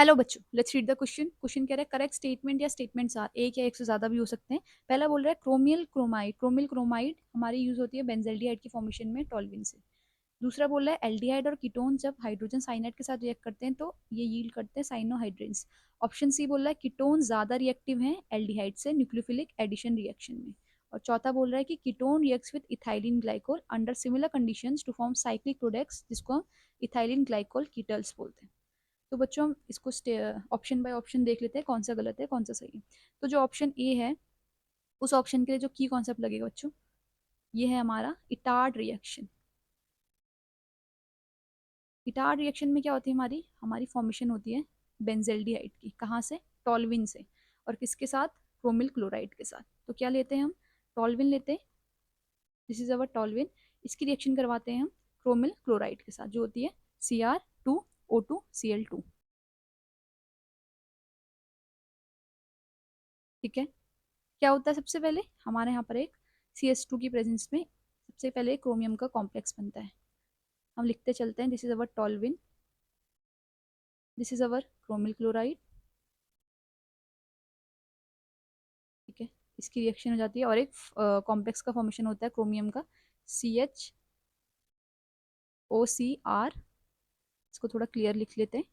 Hello बच्चों, let's read the question. Question कह रहा है करेक्ट स्टेटमेंट या स्टेटमेंट्स आर, एक या एक से ज्यादा भी हो सकते हैं। पहला बोल रहा है क्रोमियल क्रोमाइड। क्रोमियल क्रोमाइड हमारी यूज होती है बेंजल्डिहाइड की फॉर्मेशन में टॉल्विन से। दूसरा बोल रहा है एल्डिहाइड और कीटोन जब हाइड्रोजन साइनाइड के साथ रिएक्ट करते हैं तो ये यील्ड करते हैं साइनोहाइड्रिन्स। ऑप्शन सी बोल रहा है कीटोन ज्यादा रिएक्टिव हैं एल्डिहाइड से न्यूक्लियोफिलिक एडिशन रिएक्शन में। और चौथा बोल रहा है कि ketone reacts with ethylene glycol under similar conditions to form cyclic products जिसको हम इथाइलिन ग्लाइकोल कीटल्स बोलते हैं। तो बच्चों हम इसको ऑप्शन बाय ऑप्शन देख लेते हैं कौन सा गलत है कौन सा सही है। तो जो ऑप्शन ए है उस ऑप्शन के लिए जो की कॉन्सेप्ट लगेगा बच्चों, ये है हमारा इटार्ड रिएक्शन। इटार्ड रिएक्शन में क्या होती है, हमारी हमारी फॉर्मेशन होती है बेंजेल्डिहाइड की। कहाँ से? टॉल्विन से। और किसके साथ? क्रोमिल क्लोराइड के साथ। तो क्या लेते हैं हम? टॉल्विन लेते हैं। This is our toluene. इसकी रिएक्शन करवाते हैं हम क्रोमिल क्लोराइड के साथ जो होती है Cr2O2Cl2। ठीक है। क्या होता है सबसे पहले हमारे यहाँ पर एक CS2 की प्रेजेंस में सबसे पहले क्रोमियम का कॉम्प्लेक्स बनता है। हम लिखते चलते हैं this is our toluene, this is our chromyl chloride. ठीक है। इसकी रिएक्शन हो जाती है और एक कॉम्प्लेक्स का फॉर्मेशन होता है क्रोमियम का CHOCr। इसको थोड़ा क्लियर लिख लेते हैं,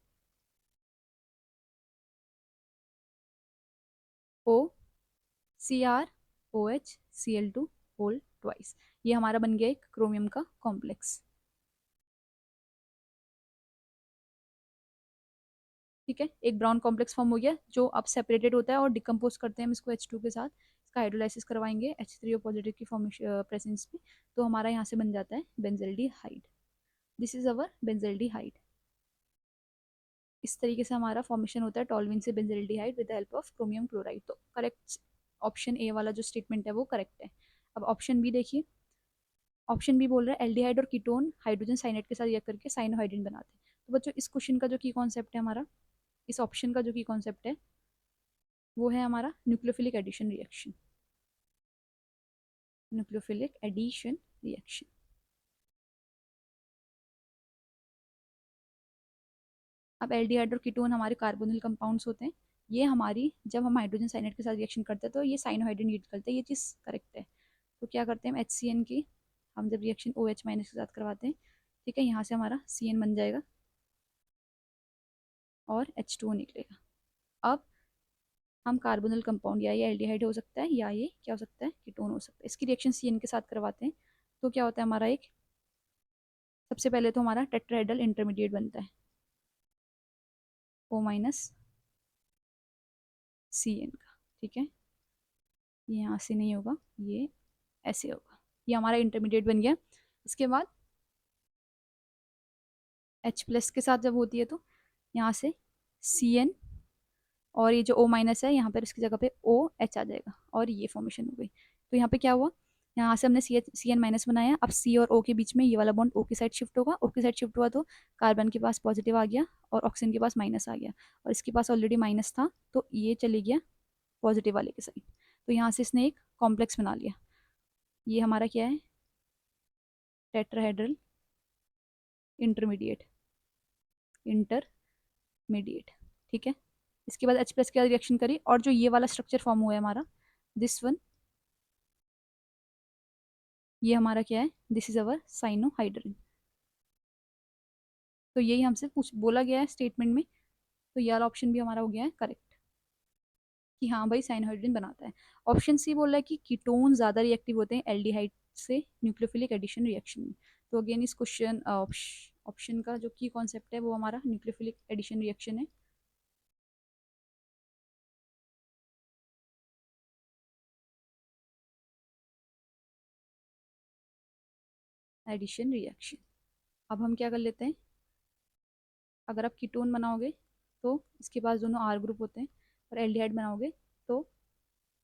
OCrOHCl2 होल ट्वाइस। ये हमारा बन गया एक क्रोमियम का कॉम्प्लेक्स। ठीक है। एक ब्राउन कॉम्प्लेक्स फॉर्म हो गया जो अब सेपरेटेड होता है और डिकम्पोज करते हैं हम इसको H2 के साथ। इसका हाइड्रोलाइसिस करवाएंगे H3O पॉजिटिव की फॉर्मेशन प्रेजेंस में। तो हमारा यहाँ से बन जाता है benzaldehyde. This is our benzaldehyde. इस तरीके से हमारा फॉर्मेशन होता है टॉल्विन से benzaldehyde with the help of chromium chloride. तो करेक्ट ऑप्शन ए वाला जो स्टेटमेंट है वो करेक्ट है। अब ऑप्शन बी देखिए। ऑप्शन बी बोल रहा है एल्डिहाइड और कीटोन हाइड्रोजन साइनाइड के साथ रिएक्ट करके साइनोहाइड्रिन बनाते हैं। तो बच्चों इस क्वेश्चन का जो की कॉन्सेप्ट है हमारा, इस ऑप्शन का जो की कॉन्सेप्ट है वो है हमारा nucleophilic addition reaction. Nucleophilic addition reaction. अब एल्डिहाइड और कीटोन हमारे कार्बोनिल कंपाउंड्स होते हैं। ये हमारी जब हम हाइड्रोजन साइनाइड के साथ रिएक्शन करते हैं तो ये साइनोहाइड्रिन यूज करते हैं। ये चीज़ करेक्ट है। तो क्या करते हैं हम HCN की, हम जब रिएक्शन OH माइनस के साथ करवाते हैं, ठीक है, यहाँ से हमारा CN बन जाएगा और H2O निकलेगा। अब हम कार्बोनिल कंपाउंड या ये एल्डिहाइड हो सकता है या ये क्या हो सकता है, कीटोन हो सकता है, इसकी रिएक्शन CN के साथ करवाते हैं। तो क्या होता है हमारा एक, सबसे पहले तो हमारा टेट्राहेड्रल इंटरमीडिएट बनता है O माइनस CN का। ठीक है। ये यहाँ से नहीं होगा, ये ऐसे होगा। ये हमारा इंटरमीडिएट बन गया। इसके बाद H प्लस के साथ जब होती है तो यहाँ से CN और ये जो O माइनस है यहाँ पर इसकी जगह पे OH आ जाएगा और ये फॉर्मेशन हो गई। तो यहाँ पे क्या हुआ, यहाँ से हमने CN माइनस बनाया। अब C और O के बीच में ये वाला बॉन्ड O की साइड शिफ्ट होगा। O की साइड शिफ्ट हुआ तो कार्बन के पास पॉजिटिव आ गया और ऑक्सीजन के पास माइनस आ गया और इसके पास ऑलरेडी माइनस था तो ये चले गया पॉजिटिव वाले के साइड। तो यहाँ से इसने एक कॉम्प्लेक्स बना लिया। ये हमारा क्या है, टेट्राहेड्रल इंटरमीडिएट। इंटरमीडिएट। ठीक है। इसके बाद H प्लस के साथ रिएक्शन करी और जो ये वाला स्ट्रक्चर फॉर्म हुआ है हमारा, दिस वन, ये हमारा क्या है, दिस इज अवर साइनोहाइड्रिन। तो यही हमसे पूछ बोला गया है स्टेटमेंट में। तो ये वाला ऑप्शन भी हमारा हो गया है करेक्ट कि हाँ भाई साइनोहाइड्रिन बनाता है। ऑप्शन सी बोल रहा है कि कीटोन ज्यादा रिएक्टिव होते हैं एल्डिहाइड से न्यूक्लियोफिलिक एडिशन रिएक्शन में। तो अगेन इस क्वेश्चन ऑप्शन का जो की कॉन्सेप्ट है वो हमारा न्यूक्लियोफिलिक एडिशन रिएक्शन है। Addition reaction. अब हम क्या कर लेते हैं, अगर आप कीटोन बनाओगे तो इसके पास दोनों R ग्रुप होते हैं और एल्डिहाइड बनाओगे तो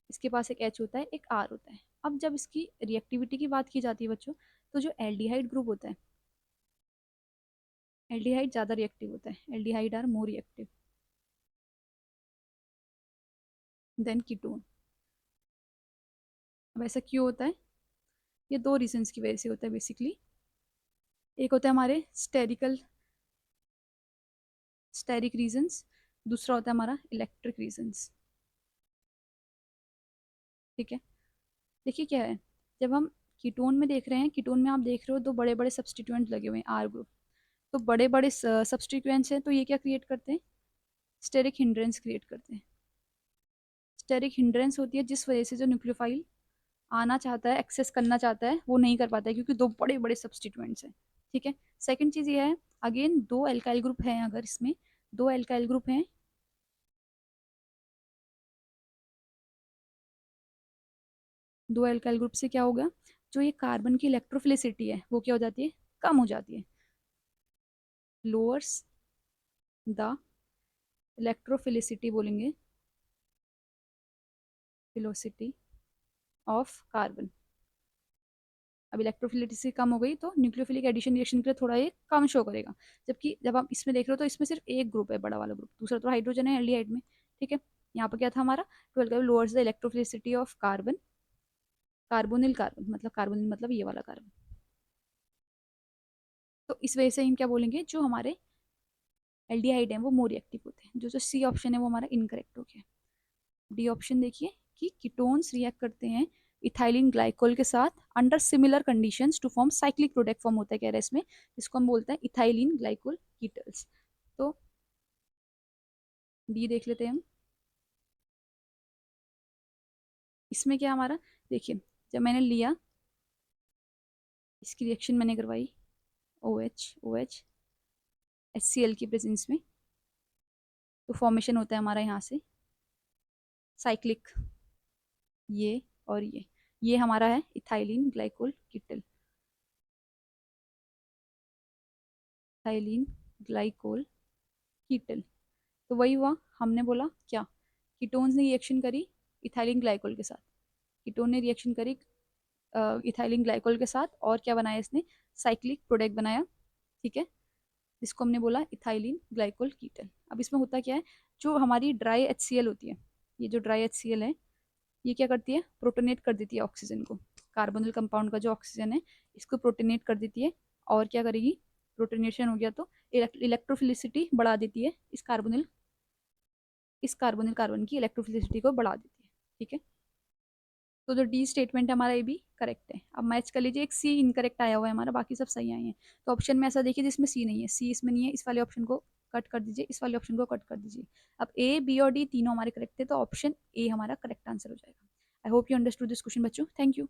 इसके पास एक H होता है एक R होता है। अब जब इसकी रिएक्टिविटी की बात की जाती है बच्चों, तो जो एल्डिहाइड ग्रुप होता है, एल्डिहाइड ज़्यादा रिएक्टिव होता है। Aldehyde are more reactive than ketone. अब ऐसा क्यों होता है? ये दो रीजंस की वजह से होता है बेसिकली। एक होता है हमारे स्टेरिक रीजंस दूसरा होता है हमारा इलेक्ट्रिक रीजंस। ठीक है, देखिए क्या है, जब हम कीटोन में देख रहे हैं, कीटोन में आप देख रहे हो दो बड़े बड़े सब्सटीट्यूएंट लगे हुए हैं आर ग्रुप। तो बड़े बड़े सब्सटीट्यूएंट्स हैं, तो ये क्या क्रिएट करते हैं, स्टेरिक हिंड्रेंस क्रिएट करते हैं। स्टेरिक हिंड्रेंस होती है जिस वजह से जो न्यूक्लियोफाइल आना चाहता है, एक्सेस करना चाहता है, वो नहीं कर पाता है क्योंकि दो बड़े बड़े सब्सटीट्यूएंट्स हैं। ठीक है, सेकंड चीज ये है, अगेन दो एल्काइल ग्रुप हैं, अगर इसमें दो एल्काइल ग्रुप हैं, दो एल्काइल ग्रुप से क्या होगा, जो ये कार्बन की इलेक्ट्रोफिलिसिटी है वो क्या हो जाती है, कम हो जाती है, लोअर्स द इलेक्ट्रोफिलिसिटी बोलेंगे, फिलोसिटी ऑफ कार्बन। अब इलेक्ट्रोफिलिसिटी कम हो गई तो न्यूक्लियोफिलिक एडिशन रिएक्शन के लिए थोड़ा ये कम शो करेगा। जबकि जब आप इसमें देख रहे हो तो इसमें सिर्फ एक ग्रुप है, बड़ा वाला ग्रुप, दूसरा तो हाइड्रोजन है एल्डिहाइड में। ठीक है, यहाँ पर क्या था हमारा, ट्वेल्थ का lowers the electrophilicity of carbon, carbonyl carbon मतलब कार्बोनिल मतलब ये वाला कार्बन। तो इस वजह से हम क्या बोलेंगे, जो हमारे एल्डिहाइड हैं वो मोर रिएक्टिव होते हैं। जो जो सी ऑप्शन है वो हमारा इनकरेक्ट हो गया। डी ऑप्शन देखिए कि कीटोन्स रिएक्ट करते हैं इथाइलिन ग्लाइकोल के साथ under similar conditions to form cyclic product form होता है कह रहे हैं इसमें, जिसको हम बोलते हैं इथाइलिन ग्लाइकोल कीटल्स। तो डी देख लेते हैं हम। इसमें क्या हमारा, देखिए जब मैंने लिया, इसकी रिएक्शन मैंने करवाई, O H O H H C L की प्रेजेंस में, तो फॉर्मेशन होता है हमारा यहाँ से साइक्लिक, ये और ये हमारा है इथाइलिन ग्लाइकोल कीटल, इथाइलिन ग्लाइकोल कीटल। तो वही हुआ, हमने बोला क्या, कीटोन्स ने रिएक्शन करी इथाइलिन ग्लाइकोल के साथ, कीटोन ने रिएक्शन करी इथाइलिन ग्लाइकोल के साथ, और क्या बनाया इसने, साइक्लिक प्रोडक्ट बनाया। ठीक है, जिसको हमने बोला इथाइलिन ग्लाइकोल कीटन। अब इसमें होता क्या है, जो हमारी ड्राई HCl होती है, ये जो ड्राई HCl है, ये क्या करती है, प्रोटोनेट कर देती है ऑक्सीजन को, कार्बोनिल कंपाउंड का जो ऑक्सीजन है इसको प्रोटोनेट कर देती है। और क्या करेगी, प्रोटोनेशन हो गया तो इलेक्ट्रोफिलिसिटी बढ़ा देती है, इस कार्बोनिल कार्बन की इलेक्ट्रोफिलिसिटी को बढ़ा देती है। ठीक है, तो जो डी स्टेटमेंट है हमारा ये भी करेक्ट है। अब मैच कर लीजिए, एक सी इनकरेक्ट आया हुआ है हमारा, बाकी सब सही आए हैं। तो ऑप्शन में ऐसा देखिए जिसमें सी नहीं है, सी इसमें नहीं है, इस वाले ऑप्शन को कट कर दीजिए, इस वाले ऑप्शन को कट कर दीजिए। अब ए बी और डी तीनों हमारे करेक्ट थे, तो ऑप्शन ए हमारा करेक्ट आंसर हो जाएगा। I hope you understood this question बच्चों, थैंक यू।